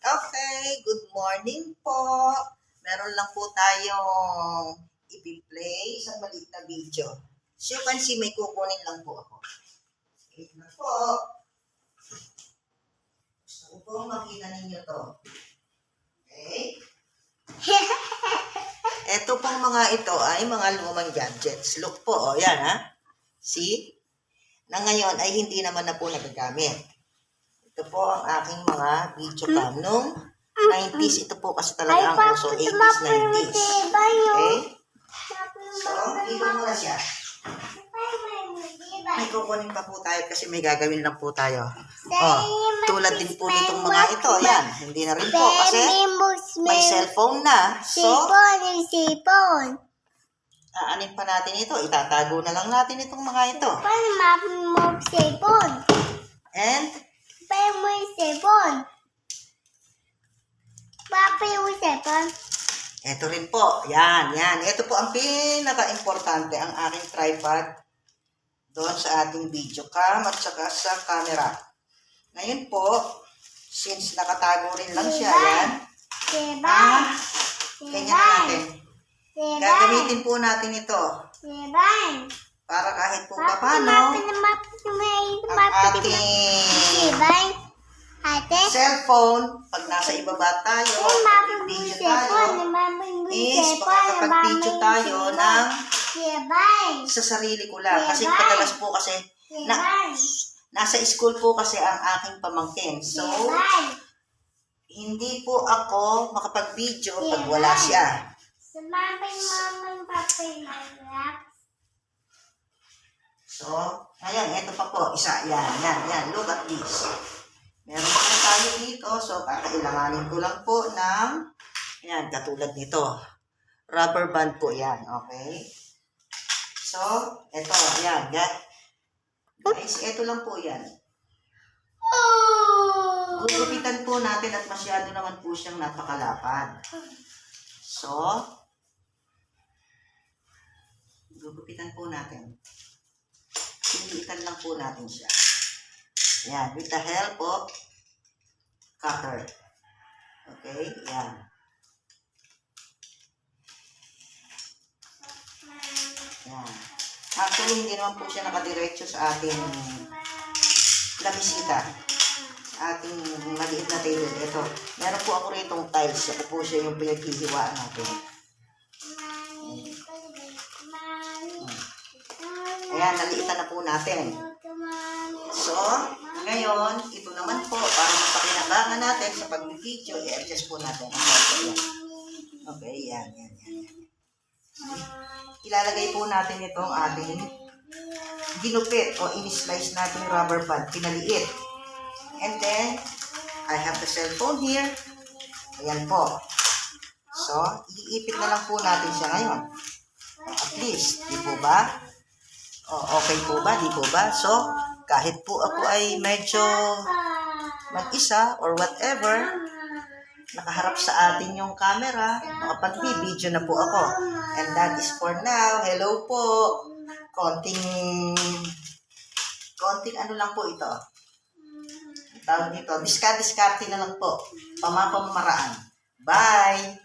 Okay, good morning po. Meron lang po tayong i-play isang maliit na video. So you can see, may kukunin lang po ako. Wait na po. Gusto ko po makita ninyo to. Okay? Ito pong mga ito ay mga lumang gadgets. Look po, yan ha. See? Na ngayon ay hindi naman na po nagagamit. Ito po ang aking mga video cam nung 90s. Ito po kasi talaga ang uso, 80s, 90s. Okay? So, dito muna siya. May kukunin pa po tayo kasi may gagawin lang po tayo. Oh, tulad din po nitong mga ito. Yan, hindi na rin po kasi may cellphone na. So, aanin pa natin ito. Itatago na lang natin itong mga ito. And, ito rin po. Yan, yan. Ito po ang pinaka-importante, ang aking tripod doon sa ating video cam at saka sa camera. Ngayon po, since nakatago rin lang siya, yan. Ganyan natin. Gagamitin po natin ito. Para kahit po paano, ang ating cellphone, pag nasa ibaba tayo, video tayo, is makakapag-video tayo ng sa sarili ko lang. Kasi padalas po kasi, nasa school po kasi ang aking pamangkin. So, hindi po ako makapag-video pag wala siya. So, ngayon, ito pa po, isa, yan, look at this. Meron pa tayo dito, so kakailanganin ko lang po ng, yan, katulad nito. Rubber band po yan, okay? So, ito, yan. Guys, ito lang po yan. Gugupitan po natin at masyado naman po siyang napakalapad. So, gugupitan po natin. Siniitan lang po natin siya. Yan, with the help of cutter. Okay, yan. Yan. Actually, hindi naman po siya nakadiretso sa ating labisita. Ating maliit na table. Ito, meron po ako ritong tiles. Ito po siya yung pinaghihiwaan natin. Ayan, naliitan na po natin. So, ngayon, ito naman po, para mapakinabangan natin sa pag-video, i-adjust po natin. Okay, yan. Ilalagay po natin itong ating ginupit o in-slice natin rubber band, pinaliit. And then, I have the cellphone here. Ayan po. So, iipit na lang po natin siya ngayon. At least, di po ba? Okay po ba? Di po ba? So, kahit po ako ay medyo mag-isa or whatever, nakaharap sa atin yung camera, makapag-video na po ako. And that is for now. Hello po. Konting ano lang po ito. Tawag dito, diskarte na lang po. Pamamaraan. Bye!